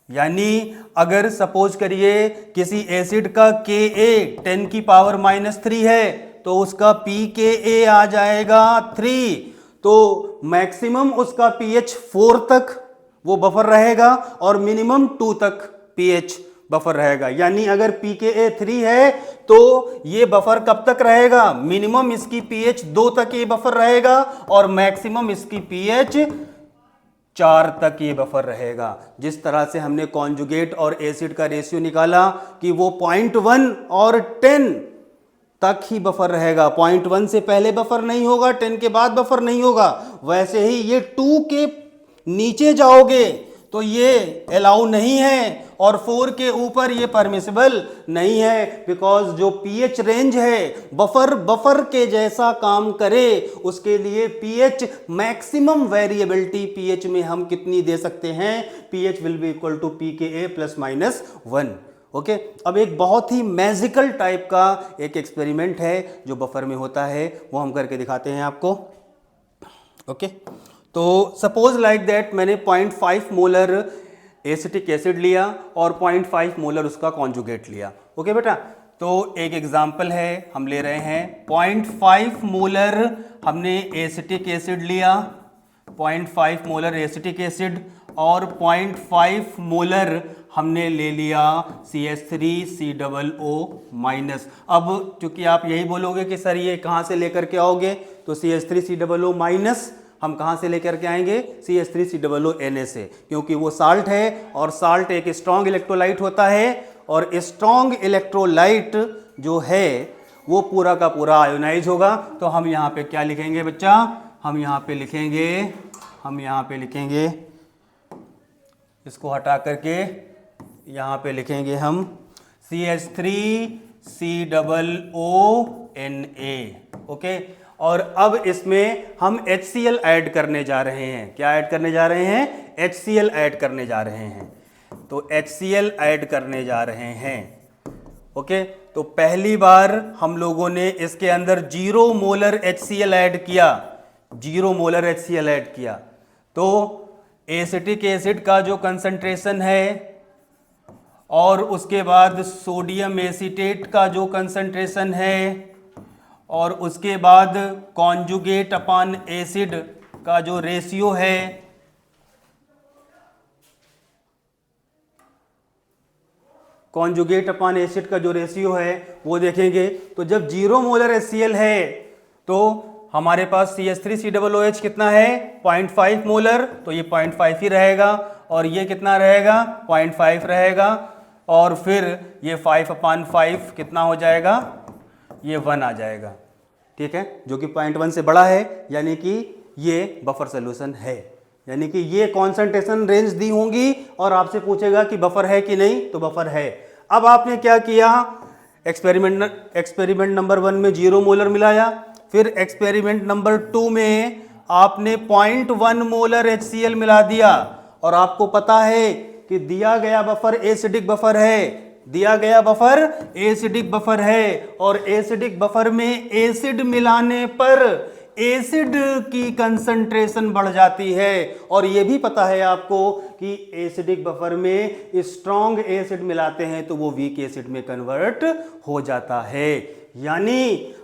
यानी अगर सपोज करिए किसी एसिड का Ka 10 की पावर -3 है तो उसका pKa आ जाएगा 3, तो मैक्सिमम उसका pH 4 तक वो बफर रहेगा और मिनिमम 2 तक pH बफर रहेगा। यानी अगर pKa 3 है तो ये बफर कब तक रहेगा, मिनिमम इसकी pH 2 तक ये बफर रहेगा और मैक्सिमम इसकी pH 4 तक ये बफर रहेगा। जिस तरह से हमने कॉन्जुगेट और एसिड का रेशियो निकाला कि वो 0.1 और 10 तक ही बफर रहेगा, 0.1 से पहले बफर नहीं होगा, 10 के बाद बफर नहीं होगा, वैसे ही ये 2 के नीचे जाओगे तो ये अलाउ नहीं है और 4 के ऊपर ये परमिसिबल नहीं है, बिकॉज जो pH रेंज है बफर के जैसा काम करे उसके लिए pH मैक्सिमम वेरिएबिलिटी pH में हम कितनी दे सकते हैं, pH will be equal to pKa +-1। Okay, अब एक बहुत ही मैजिकल टाइप का एक एक्सपेरिमेंट है जो बफर में होता है, वो हम करके दिखाते हैं आपको। ओके, तो सपोज लाइक दैट मैंने 0.5 मोलर एसिटिक एसिड लिया और 0.5 मोलर उसका कॉन्जुगेट लिया। ओके बेटा, तो एक एग्जांपल है, हम ले रहे हैं 0.5 मोलर हमने एसिटिक एसिड लिया, 0.5 मोलर एसिटिक एसिड, और 0.5 मोलर हमने ले लिया CH3COO-। अब चूंकि आप यही बोलोगे कि सर ये कहाँ से लेकर के आओगे, तो CH3COO- हम कहाँ से लेकर के आएंगे, CH3COO से, क्योंकि वो साल्ट है और साल्ट एक स्ट्रॉन्ग इलेक्ट्रोलाइट होता है, और स्ट्रॉन्ग इलेक्ट्रोलाइट जो है वो पूरा का पूरा आयोनाइज होगा। तो हम यहाँ पे क्या लिखेंगे बच्चा, हम यहाँ पे लिखेंगे इसको हटा करके यहाँ पे लिखेंगे हम CH3COONA। ओके, और अब इसमें हम HCl ऐड करने जा रहे हैं। क्या ऐड करने जा रहे हैं? HCl ऐड करने जा रहे हैं। तो HCl ऐड करने जा रहे हैं। ओके, तो पहली बार हम लोगों ने इसके अंदर 0 मोलर HCl ऐड किया, 0 मोलर HCl ऐड किया। तो एसिटिक एसिड का जो कंसंट्रेशन है और उसके बाद सोडियम एसीटेट का जो कंसंट्रेशन है और उसके बाद कॉन्जुगेट अपॉन एसिड का जो रेशियो है, कॉन्जुगेट अपॉन एसिड का जो रेशियो है वो देखेंगे। तो जब 0 मोलर HCl है तो हमारे पास CH3COOH कितना है? 0.5 मोलर। तो ये 0.5 ही रहेगा और ये कितना रहेगा? 0.5 रहेगा। और फिर ये 5/5 कितना हो जाएगा? ये 1 आ जाएगा। ठीक है, जो कि 0.1 से बड़ा है, यानी कि ये बफर सोल्यूशन है। यानी कि ये कॉन्सेंट्रेशन रेंज दी होंगी और आपसे पूछेगा कि बफर है कि नहीं, तो बफर है। अब आपने क्या किया? एक्सपेरिमेंट नंबर 1 में 0 मोलर मिलाया, फिर एक्सपेरिमेंट नंबर 2 में आपने 0.1 मोलर HCl मिला दिया। और आपको पता है कि दिया गया बफर एसिडिक बफर है, दिया गया बफर एसिडिक बफर है, और एसिडिक बफर में एसिड मिलाने पर एसिड की कंसंट्रेशन बढ़ जाती है। और यह भी पता है आपको कि एसिडिक बफर में स्ट्रॉन्ग एसिड मिलाते हैं तो वो वीक एसिड में कन्वर्ट हो जाता है। यानी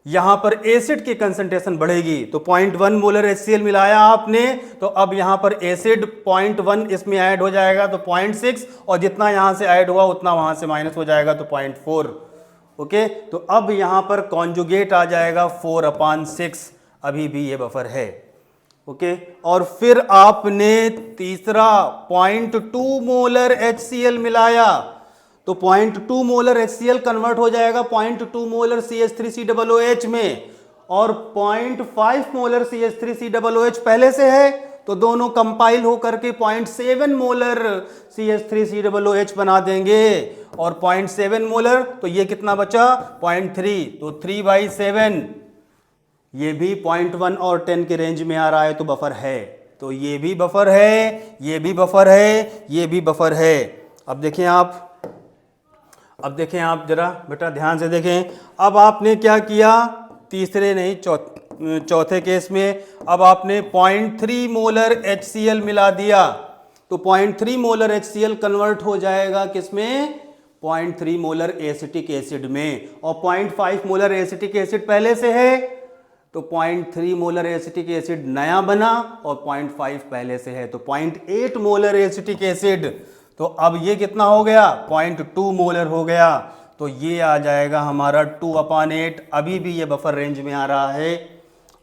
यहां पर एसिड की कंसंट्रेशन बढ़ेगी। तो 0.1 मोलर HCl मिलाया आपने, तो अब यहां पर एसिड 0.1 इसमें ऐड हो जाएगा तो 0.6, और जितना यहां से ऐड हुआ उतना वहां से माइनस हो जाएगा तो 0.4। ओके, तो अब यहां पर कॉन्जुगेट आ जाएगा 4/6। अभी भी ये बफर है। ओके, और फिर आपने तीसरा 0.2 मोलर HCl मिलाया तो 0.2 मोलर HCl कन्वर्ट हो जाएगा 0.2 मोलर CH3COOH में, और 0.5 मोलर CH3COOH पहले से है तो दोनों कंपाइल होकर के 0.7 मोलर CH3COOH बना देंगे। और 0.7 मोलर तो ये कितना बचा? 0.3, तो 3/7। ये भी 0.1 और 10 के रेंज में आ रहा है तो बफर है। तो ये भी बफर है, ये भी बफर है, ये भी बफर है। अब देखें आप जरा बेटा ध्यान से देखें। अब आपने क्या किया? तीसरे नहीं, चौथे केस में अब आपने 0.3 मोलर HCl मिला दिया तो 0.3 मोलर HCl कन्वर्ट हो जाएगा किसमें? 0.3 मोलर एसिटिक एसिड में। और 0.5 मोलर एसिटिक एसिड पहले से है तो 0.3 मोलर एसिटिक एसिड नया बना, और 0.5 पहले से है तो 0.8 मोलर एसिटिक एसिड। तो अब ये कितना हो गया? 0.2 मोलर हो गया। तो ये आ जाएगा हमारा 2/8। अभी भी ये बफर रेंज में आ रहा है।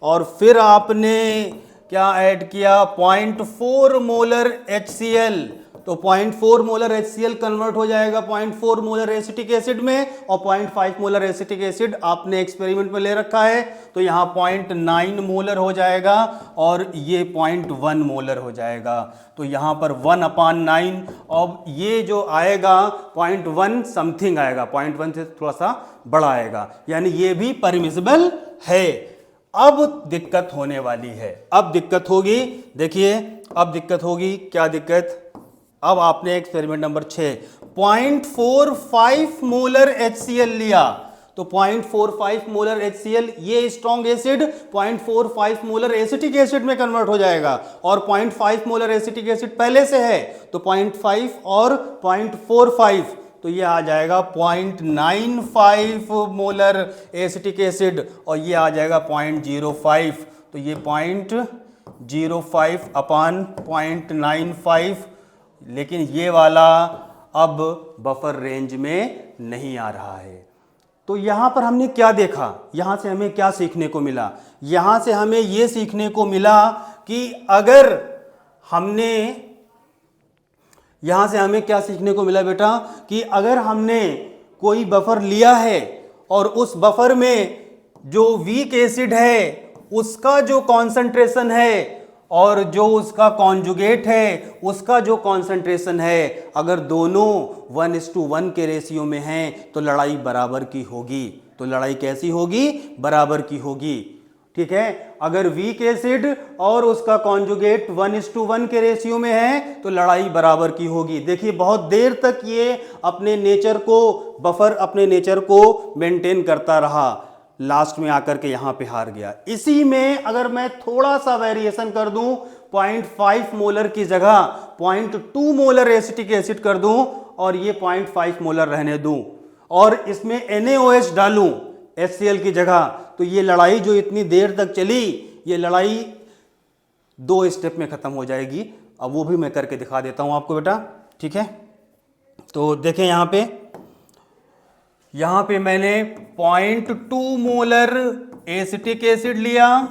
और फिर आपने क्या ऐड किया? 0.4 मोलर HCl। तो 0.4 मोलर HCl कन्वर्ट हो जाएगा 0.4 मोलर एसिटिक एसिड में, और 0.5 मोलर एसिटिक एसिड आपने एक्सपेरिमेंट में ले रखा है तो यहाँ 0.9 मोलर हो जाएगा और ये 0.1 मोलर हो जाएगा। तो यहाँ पर 1/9। अब ये जो आएगा 0.1 समथिंग आएगा, 0.1 से थोड़ा सा बड़ा आएगा, यानी ये भी परमिसिबल है। अब दिक्कत होने वाली है, अब दिक्कत होगी। देखिए अब दिक्कत होगी, क्या दिक्कत? अब आपने एक्सपेरिमेंट नंबर 6 0.45 मोलर HCl लिया तो 0.45 मोलर HCl ये strong acid 0.45 molar acetic acid में कन्वर्ट हो जाएगा, और 0.5 मोलर एसिटिक एसिड पहले से है तो 0.5 और 0.45 तो ये आ जाएगा 0.95 मोलर एसिटिक एसिड, और ये आ जाएगा 0.05। तो ये 0.05/0.95, लेकिन ये वाला अब बफर रेंज में नहीं आ रहा है। तो यहां पर हमने क्या देखा? यहां से हमें क्या सीखने को मिला? यहां से हमें यह सीखने को मिला कि अगर हमने, यहां से हमें क्या सीखने को मिला बेटा? कि अगर हमने कोई बफर लिया है और उस बफर में जो वीक एसिड है उसका जो कॉन्सेंट्रेशन है और जो उसका कॉन्जुगेट है उसका जो कॉन्सेंट्रेशन है, अगर दोनों 1:1 के रेशियो में हैं तो लड़ाई बराबर की होगी। तो लड़ाई कैसी होगी? बराबर की होगी। ठीक है, अगर वीक एसिड और उसका कॉन्जुगेट 1:1 के रेशियो में है तो लड़ाई बराबर की होगी। देखिए बहुत देर तक ये अपने नेचर को, बफर अपने नेचर को मेंटेन करता रहा, लास्ट में आकर के यहां पे हार गया। इसी में अगर मैं थोड़ा सा वेरिएशन कर दूं, 0.5 मोलर की जगह 0.2 मोलर एसिटिक एसिड कर दूं और ये 0.5 मोलर रहने दूं और इसमें NaOH डालूं HCl की जगह, तो ये लड़ाई जो इतनी देर तक चली, ये लड़ाई 2 स्टेप में खत्म हो जाएगी। अब वो भी मैं करके दिखा देता हूं आपको बेटा। ठीक है, तो देखें यहां पे मैंने 0.2 मोलर एसिटिक एसिड लिया,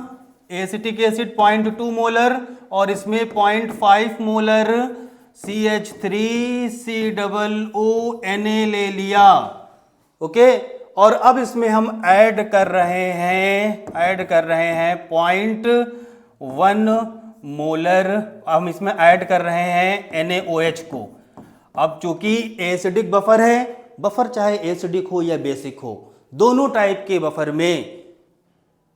एसिटिक एसिड 0.2 मोलर और इसमें 0.5 मोलर CH3COONA ले लिया। ओके, और अब इसमें हम ऐड कर रहे हैं 0.1 मोलर, हम इसमें ऐड कर रहे हैं NaOH को। अब चूंकि एसिडिक बफर है, बफर चाहे एसिडिक हो या बेसिक हो, दोनों टाइप के बफर में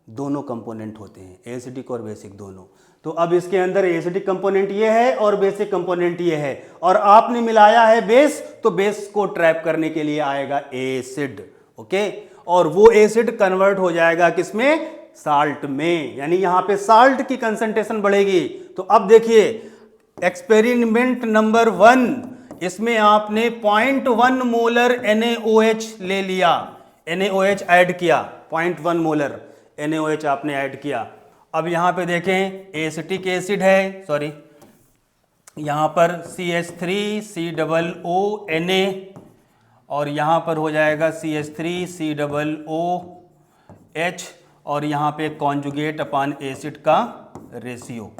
दोनों कंपोनेंट होते हैं, एसिडिक और बेसिक दोनों। तो अब इसके अंदर एसिडिक कंपोनेंट ये है और बेसिक कंपोनेंट ये है, और आपने मिलाया है बेस, तो बेस को ट्रैप करने के लिए आएगा एसिड। ओके, और वो एसिड कन्वर्ट हो जाएगा किसमें? साल्ट में, यानी यहां पे साल्ट की कंसंट्रेशन बढ़ेगी। तो अब देखिए एक्सपेरिमेंट नंबर 1, इसमें आपने 0.1 मोलर NaOH ले लिया, NaOH ऐड किया, 0.1 मोलर NaOH आपने ऐड किया। अब यहां पे देखें एसिटिक एसिड है, सॉरी यहां पर CH3COONA और यहां पर हो जाएगा CH3COOH और यहां पे कॉन्जुगेट अपॉन एसिड का रेशियो।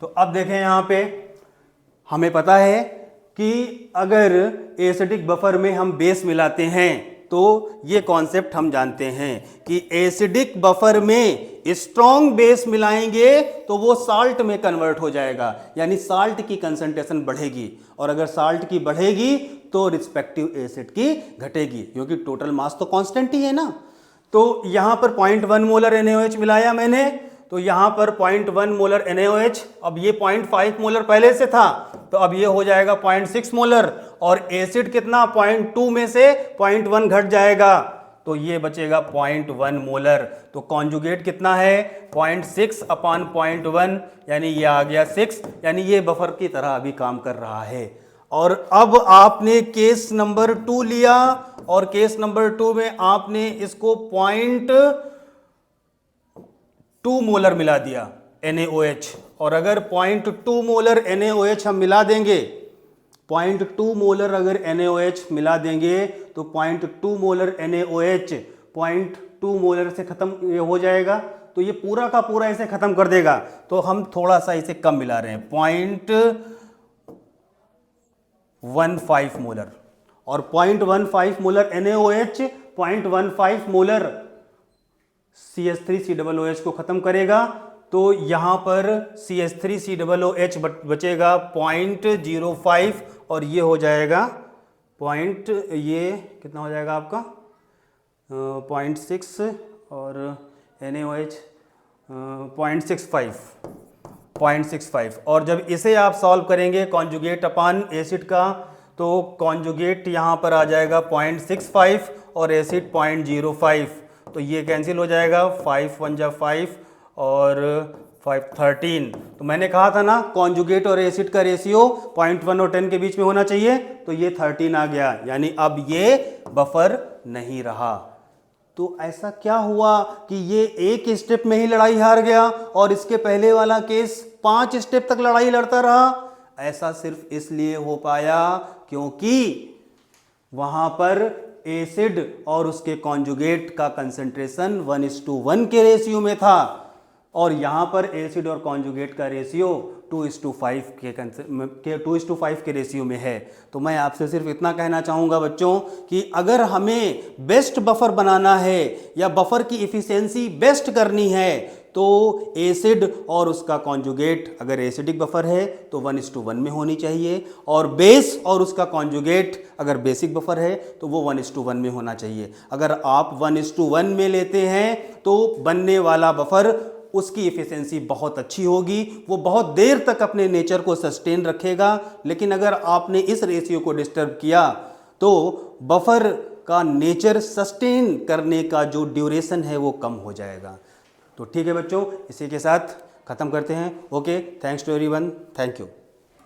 तो अब देखें यहां पे हमें पता है कि अगर एसिडिक बफर में हम बेस मिलाते हैं तो ये कॉन्सेप्ट हम जानते हैं कि एसिडिक बफर में स्ट्रॉन्ग बेस मिलाएंगे तो वो साल्ट में कन्वर्ट हो जाएगा, यानी साल्ट की कंसंट्रेशन बढ़ेगी, और अगर साल्ट की बढ़ेगी तो रिस्पेक्टिव एसिड की घटेगी, क्योंकि टोटल मास तो कांस्टेंट ही है ना। तो यहां पर 0.1 मोलर NaOH मिलाया मैंने, तो यहां पर 0.1 मोलर NaOH, अब ये 0.5 मोलर पहले से था तो अब ये हो जाएगा 0.6 मोलर, और एसिड कितना 0.2 में से 0.1 घट जाएगा तो ये बचेगा 0.1 मोलर। तो कॉन्जुगेट कितना है 0.6 अपॉन 0.1, यानी ये आ गया 6, यानी ये बफर की तरह अभी काम कर रहा है। और अब आपने केस नंबर 2 लिया और केस नंबर 2 में आपने इसको 0.2 मोलर मिला दिया NaOH, और अगर 0.2 मोलर NaOH हम मिला देंगे, 0.2 मोलर अगर NaOH मिला देंगे तो 0.2 मोलर NaOH 0.2 मोलर से खत्म ये हो जाएगा, तो ये पूरा का पूरा इसे खत्म कर देगा। तो हम थोड़ा सा इसे कम मिला रहे हैं 0.15 मोलर, और 0.15 मोलर NaOH 0.15 मोलर CH3COOH को खत्म करेगा। तो यहां पर CH3COOH बचेगा 0.05 और ये हो जाएगा ये कितना हो जाएगा आपका 0.6 और NaOH 0.65। और जब इसे आप सॉल्व करेंगे कॉन्जुगेट अपॉन एसिड का, तो कॉन्जुगेट यहाँ पर आ जाएगा 0.65 और एसिड 0.05, तो ये कैंसिल हो जाएगा, 5 1 जा 5 और 5 13। तो मैंने कहा था ना कॉन्जुगेट और एसिड का रेशियो 0.1 और 10 के बीच में होना चाहिए, तो ये 13 आ गया, यानी अब ये बफर नहीं रहा। तो ऐसा क्या हुआ कि ये एक स्टेप में ही लड़ाई हार गया और इसके पहले वाला केस 5 स्टेप तक लड़ाई लड़ता रहा? ऐसा सिर्फ इसलिए हो पाया क्योंकि वहां पर एसिड और उसके कॉन्जुगेट का कंसंट्रेशन 1:1 के रेशियो में था, और यहां पर एसिड और कॉन्जुगेट का रेशियो 2:5 के रेशियो में है। तो मैं आपसे सिर्फ इतना कहना चाहूँगा बच्चों कि अगर हमें बेस्ट बफर बनाना है या बफर की इफिशियंसी बेस्ट करनी है तो एसिड और उसका कॉन्जुगेट अगर एसिडिक बफर है तो 1:1 में होनी चाहिए, और बेस और उसका कॉन्जुगेट अगर बेसिक बफर है तो वो 1:1 में होना चाहिए। अगर आप 1:1 में लेते हैं तो बनने वाला बफर, उसकी इफिशिएंसी बहुत अच्छी होगी, वो बहुत देर तक अपने नेचर को सस्टेन रखेगा। लेकिन अगर आपने इस रेशियो को डिस्टर्ब किया तो बफर का नेचर सस्टेन करने का जो ड्यूरेशन है वो कम हो जाएगा। तो ठीक है बच्चों, इसी के साथ ख़त्म करते हैं। Okay, thanks to everyone, thank you.